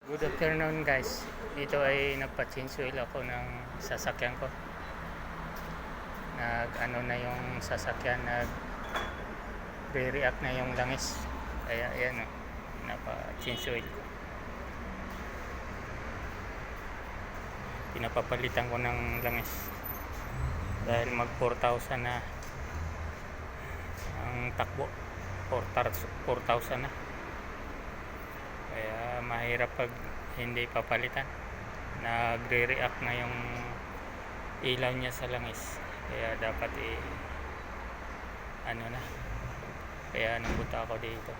Good afternoon guys. Dito ay nagpa-change oil ako ng sasakyan ko. Na yung sasakyan, re-react na yung langis. Kaya ayan napa-change oil ko. Pinapapalitan ko ng langis. Dahil mag 4,000 na ang takbo. 4,000 na. Kaya mahirap pag hindi papalitan. Nagre-react na yung ilaw niya sa langis. Kaya dapat kaya nagpunta ako dito.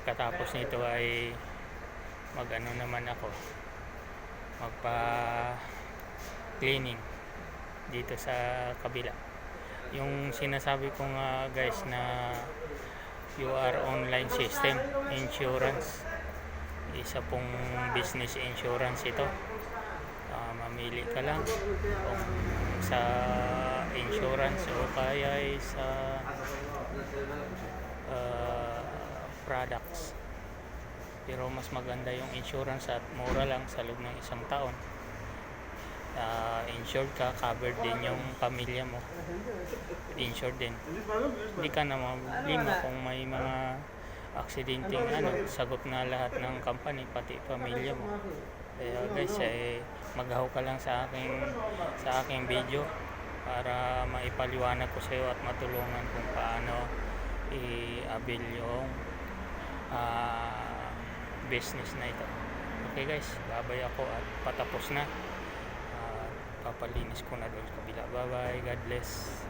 Pagkatapos nito ay naman ako, magpa cleaning dito sa kabila. Yung sinasabi ko nga guys na UR online system insurance, isa pong business insurance ito. Mamili ka lang kung sa insurance o kaya ay sa products, pero mas maganda yung insurance at mura lang sa loob ng isang taon. Insured ka, covered din yung pamilya mo, insured din, hindi ka na problema kung may mga aksidenteng sagot na lahat ng company, pati pamilya mo. Kaya guys, maghaw ka lang sa aking video para maipaliwanag ko sa iyo at matulungan kung paano i-avail yung business na ito. Okay guys, babay ako at patapos na. Papalinis ko na doon sa kabila. Bye bye, God bless.